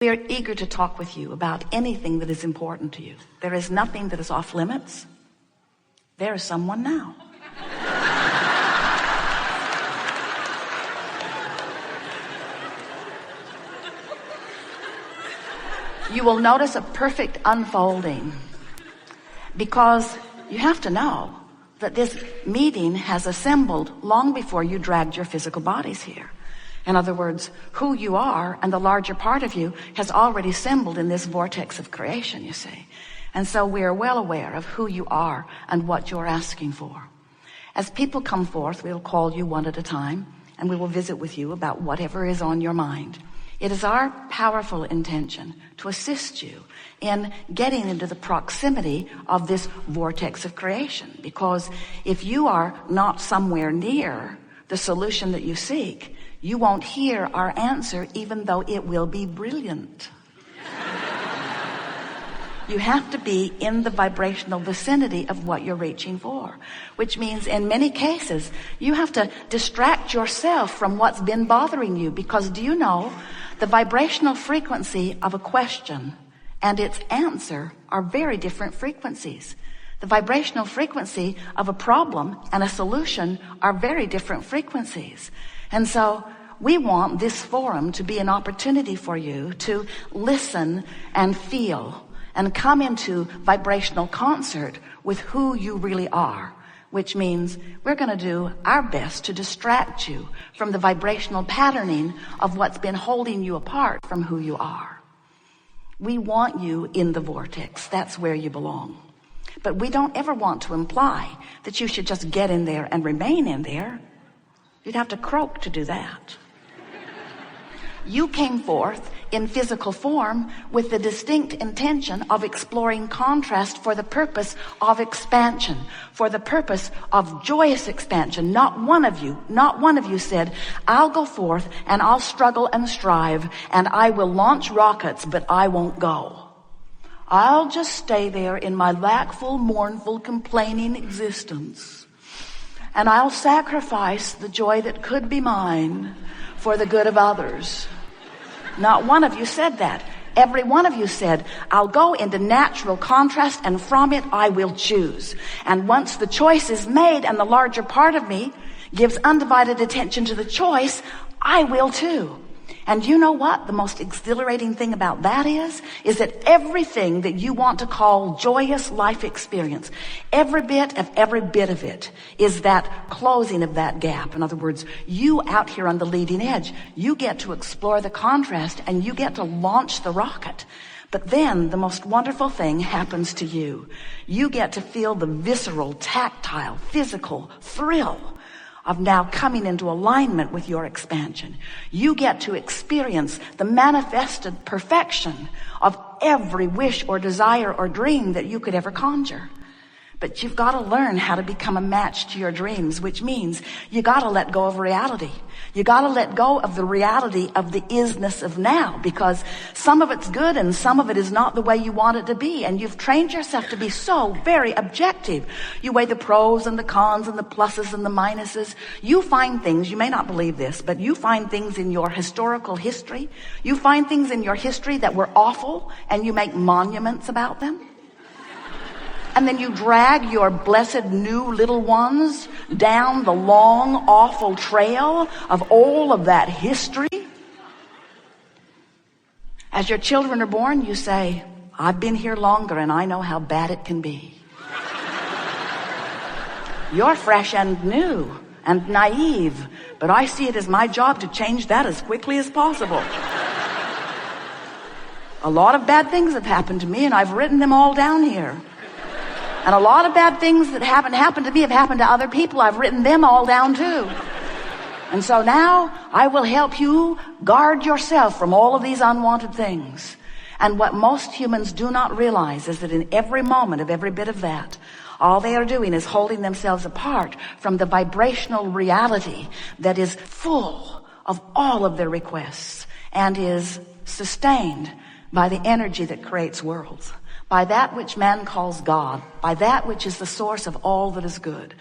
We are eager to talk with you about anything that is important to you. There is nothing that is off limits. There is someone now. You will notice a perfect unfolding because you have to know that this meeting has assembled long before you dragged your physical bodies here. In other words, who you are and the larger part of you has already assembled in this vortex of creation, you see. And so we are well aware of who you are and what you're asking for. As people come forth, we'll call you one at a time and we will visit with you about whatever is on your mind. It is our powerful intention to assist you in getting into the proximity of this vortex of creation. Because if you are not somewhere near the solution that you seek, you won't hear our answer, even though it will be brilliant. You have to be in the vibrational vicinity of what you're reaching for, which means in many cases, you have to distract yourself from what's been bothering you. Because do you know, the vibrational frequency of a question and its answer are very different frequencies. The vibrational frequency of a problem and a solution are very different frequencies. And so we want this forum to be an opportunity for you to listen and feel and come into vibrational concert with who you really are, which means we're going to do our best to distract you from the vibrational patterning of what's been holding you apart from who you are. We want you in the vortex. That's where you belong. But we don't ever want to imply that you should just get in there and remain in there. You'd have to croak to do that. You came forth in physical form with the distinct intention of exploring contrast for the purpose of expansion, for the purpose of joyous expansion. Not one of you said, I'll go forth and I'll struggle and strive and I will launch rockets, but I won't go. I'll just stay there in my lackful, mournful, complaining existence. And I'll sacrifice the joy that could be mine for the good of others. Not one of you said that. Every one of you said, I'll go into natural contrast and from it I will choose. And once the choice is made and the larger part of me gives undivided attention to the choice, I will too. And you know what the most exhilarating thing about that is that everything that you want to call joyous life experience, every bit of it is that closing of that gap. In other words, you out here on the leading edge, you get to explore the contrast and you get to launch the rocket. But then the most wonderful thing happens to you. You get to feel the visceral, tactile, physical thrill of now coming into alignment with your expansion. You get to experience the manifested perfection of every wish or desire or dream that you could ever conjure. But you've got to learn how to become a match to your dreams, which means you got to let go of reality. You got to let go of the reality of the isness of now, because some of it's good and some of it is not the way you want it to be. And you've trained yourself to be so very objective. You weigh the pros and the cons and the pluses and the minuses. You find things, you may not believe this, but you find things in your historical history. You find things in your history that were awful and you make monuments about them. And then you drag your blessed new little ones down the long, awful trail of all of that history. As your children are born, you say, I've been here longer and I know how bad it can be. You're fresh and new and naive, but I see it as my job to change that as quickly as possible. A lot of bad things have happened to me and I've written them all down here. And a lot of bad things that haven't happened to me have happened to other people. I've written them all down too. And so now I will help you guard yourself from all of these unwanted things. And what most humans do not realize is that in every moment of every bit of that, all they are doing is holding themselves apart from the vibrational reality that is full of all of their requests and is sustained by the energy that creates worlds, by that which man calls God, by that which is the source of all that is good,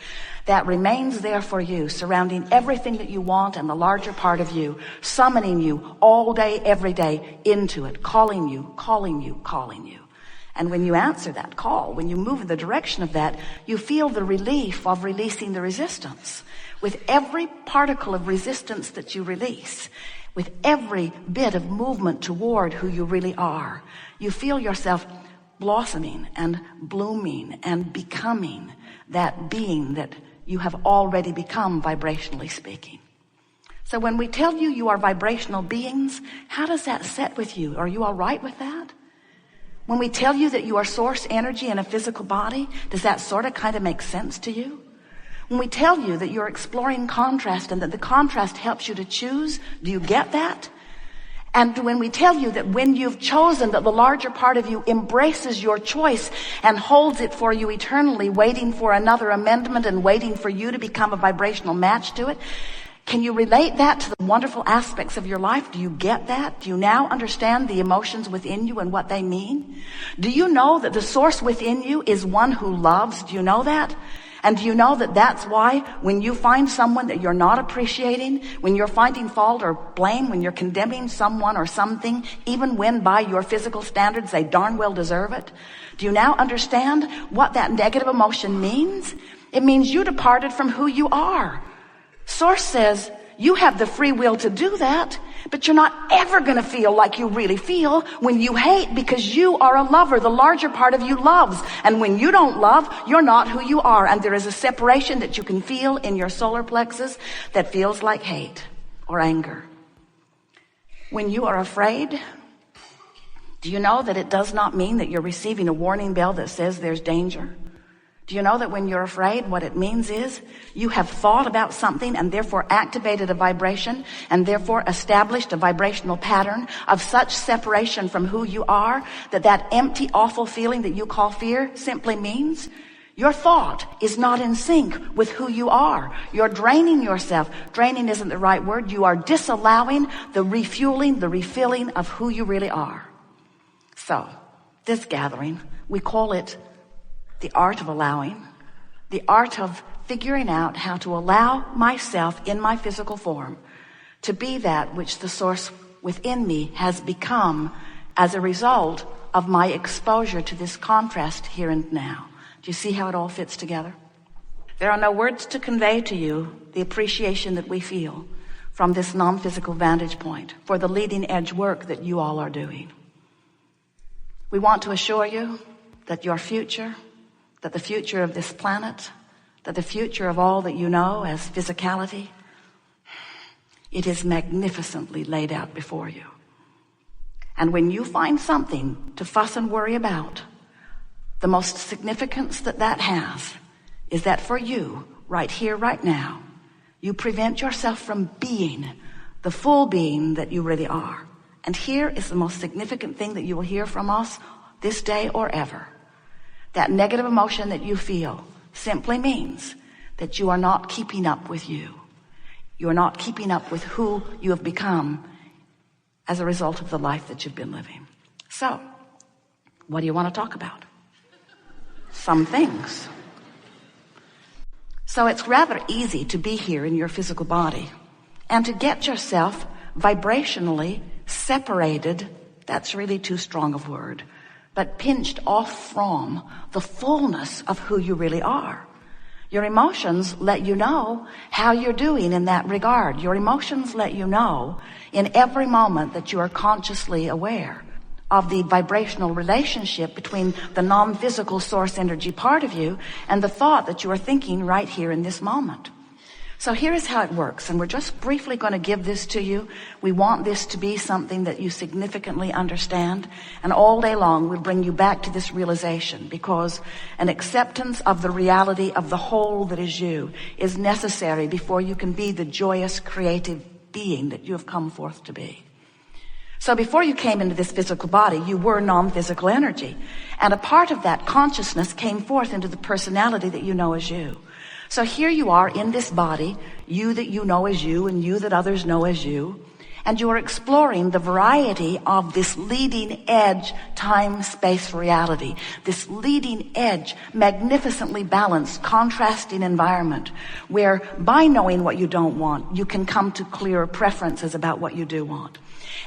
that remains there for you, surrounding everything that you want and the larger part of you, summoning you all day, every day into it, calling you, calling you, calling you. And when you answer that call, when you move in the direction of that, you feel the relief of releasing the resistance. With every particle of resistance that you release, with every bit of movement toward who you really are, you feel yourself blossoming and blooming and becoming that being that you have already become, vibrationally speaking. So when we tell you you are vibrational beings, how does that set with you? Are you all right with that? When we tell you that you are source energy in a physical body, does that sort of kind of make sense to you? When we tell you that you're exploring contrast and that the contrast helps you to choose, do you get that? And when we tell you that when you've chosen, that the larger part of you embraces your choice and holds it for you eternally, waiting for another amendment and waiting for you to become a vibrational match to it, can you relate that to the wonderful aspects of your life? Do you get that? Do you now understand the emotions within you and what they mean? Do you know that the source within you is one who loves? Do you know that? And do you know that that's why when you find someone that you're not appreciating, when you're finding fault or blame, when you're condemning someone or something, even when by your physical standards they darn well deserve it, do you now understand what that negative emotion means? It means you departed from who you are. Source says you have the free will to do that, but you're not ever going to feel like you really feel when you hate, because you are a lover. The larger part of you loves. And when you don't love, you're not who you are. And there is a separation that you can feel in your solar plexus that feels like hate or anger. When you are afraid, do you know that it does not mean that you're receiving a warning bell that says there's danger? Do you know that when you're afraid, what it means is you have thought about something and therefore activated a vibration and therefore established a vibrational pattern of such separation from who you are that empty, awful feeling that you call fear simply means your thought is not in sync with who you are. You're draining yourself. Draining isn't the right word. You are disallowing the refueling, the refilling of who you really are. So, this gathering, we call it the art of allowing, the art of figuring out how to allow myself in my physical form to be that which the source within me has become as a result of my exposure to this contrast here and now. Do you see how it all fits together? There are no words to convey to you the appreciation that we feel from this non-physical vantage point for the leading edge work that you all are doing. We want to assure you that your future, that the future of this planet, that the future of all that you know as physicality, it is magnificently laid out before you. And when you find something to fuss and worry about, the most significance that has is that for you, right here, right now, you prevent yourself from being the full being that you really are. And here is the most significant thing that you will hear from us this day or ever. That negative emotion that you feel simply means that you are not keeping up with you. You are not keeping up with who you have become as a result of the life that you've been living. So, what do you want to talk about? Some things. So it's rather easy to be here in your physical body and to get yourself vibrationally separated. That's really too strong a word. But pinched off from the fullness of who you really are. Your emotions let you know how you're doing in that regard. Your emotions let you know in every moment that you are consciously aware of the vibrational relationship between the non-physical source energy part of you and the thought that you are thinking right here in this moment. So here is how it works, and we're just briefly going to give this to you. We want this to be something that you significantly understand, and all day long we'll bring you back to this realization, because an acceptance of the reality of the whole that is you is necessary before you can be the joyous, creative being that you have come forth to be. So before you came into this physical body, you were non-physical energy, and a part of that consciousness came forth into the personality that you know as you. So here you are in this body, you that you know as you and you that others know as you. And you are exploring the variety of this leading edge time-space reality, this leading edge, magnificently balanced, contrasting environment where by knowing what you don't want, you can come to clearer preferences about what you do want.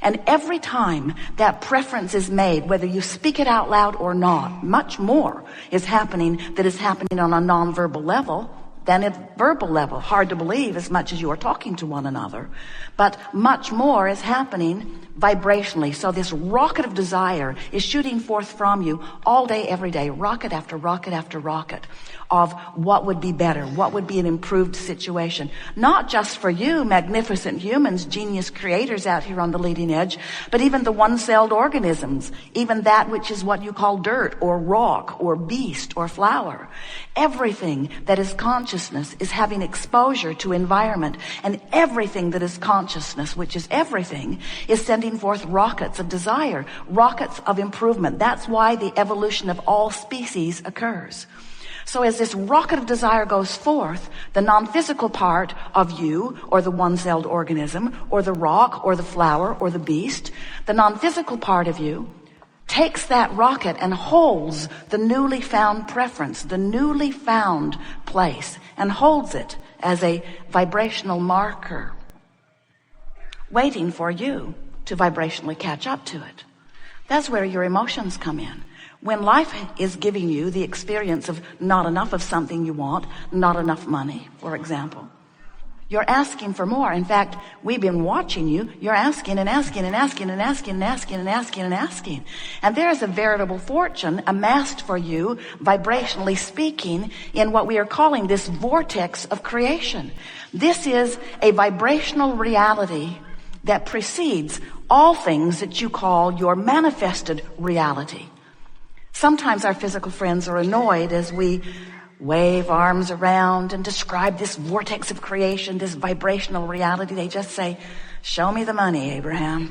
And every time that preference is made, whether you speak it out loud or not, much more is happening that is happening on a nonverbal level than at verbal level. Hard to believe as much as you are talking to one another. But much more is happening vibrationally. So this rocket of desire is shooting forth from you all day, every day, rocket after rocket after rocket of what would be better, what would be an improved situation. Not just for you, magnificent humans, genius creators out here on the leading edge, but even the one-celled organisms, even that which is what you call dirt or rock or beast or flower. Everything that is consciousness is having exposure to environment, and everything that is consciousness, which is everything, is sending forth rockets of desire, rockets of improvement. That's why the evolution of all species occurs. So as this rocket of desire goes forth, the non-physical part of you, or the one-celled organism, or the rock, or the flower, or the beast, the non-physical part of you takes that rocket and holds the newly found preference, the newly found place, and holds it as a vibrational marker, waiting for you to vibrationally catch up to it. That's where your emotions come in. When life is giving you the experience of not enough of something you want, not enough money, for example, you're asking for more. In fact, we've been watching you. You're asking and asking and asking and asking and asking and asking and asking. And there is a veritable fortune amassed for you, vibrationally speaking, in what we are calling this vortex of creation. This is a vibrational reality that precedes all things that you call your manifested reality. Sometimes our physical friends are annoyed as we wave arms around and describe this vortex of creation, this vibrational reality. They just say, "Show me the money, Abraham."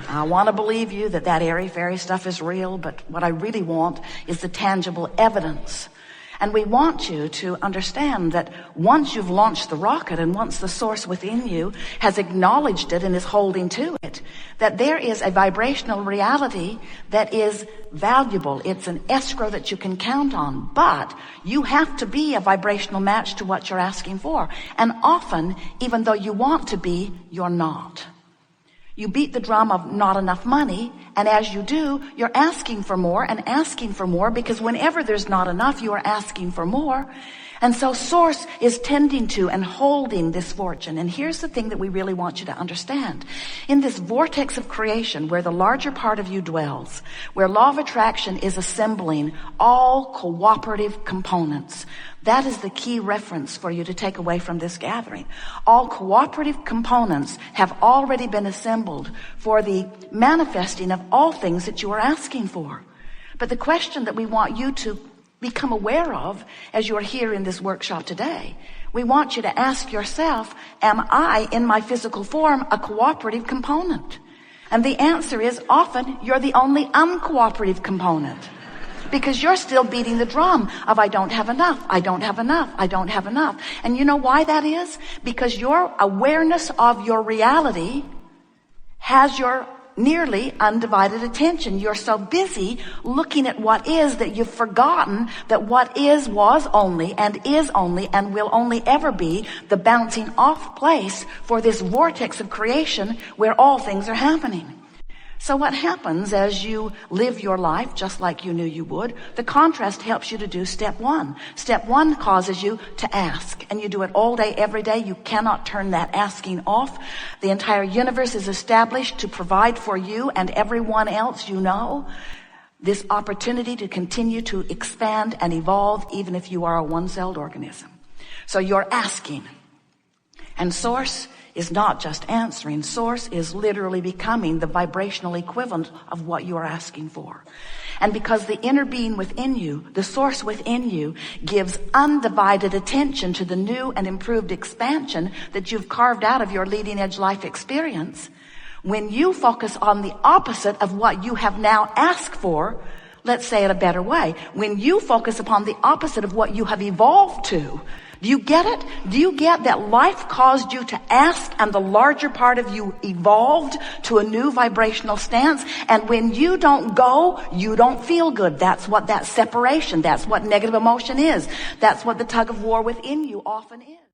I want to believe you that airy-fairy stuff is real, but what I really want is the tangible evidence. And we want you to understand that once you've launched the rocket and once the source within you has acknowledged it and is holding to it, that there is a vibrational reality that is valuable. It's an escrow that you can count on, but you have to be a vibrational match to what you're asking for. And often, even though you want to be, you're not. You beat the drum of not enough money, and as you do, you're asking for more and asking for more, because whenever there's not enough, you are asking for more. And so Source is tending to and holding this fortune. And here's the thing that we really want you to understand. In this vortex of creation, where the larger part of you dwells, where law of attraction is assembling all cooperative components, that is the key reference for you to take away from this gathering. All cooperative components have already been assembled for the manifesting of all things that you are asking for. But the question that we want you to become aware of as you're here in this workshop today, we want you to ask yourself, am I in my physical form a cooperative component? And the answer is often you're the only uncooperative component, because you're still beating the drum of I don't have enough, I don't have enough, I don't have enough. And you know why that is? Because your awareness of your reality has your nearly undivided attention. You're so busy looking at what is that you've forgotten that what is was only and will only ever be the bouncing off place for this vortex of creation where all things are happening. So what happens as you live your life just like you knew you would? The contrast helps you to do step one. Step one causes you to ask, and you do it all day, every day. You cannot turn that asking off. The entire universe is established to provide for you and everyone else you know this opportunity to continue to expand and evolve, even if you are a one-celled organism. So you're asking, and Source is not just answering. Source is literally becoming the vibrational equivalent of what you are asking for. And because the inner being within you, the Source within you, gives undivided attention to the new and improved expansion that you've carved out of your leading edge life experience, when you focus on the opposite of what you have now asked for, let's say it a better way, when you focus upon the opposite of what you have evolved to, Do you get it? Do you get that life caused you to ask and the larger part of you evolved to a new vibrational stance? And when you don't go, you don't feel good. That's what that separation, that's what negative emotion is. That's what the tug of war within you often is.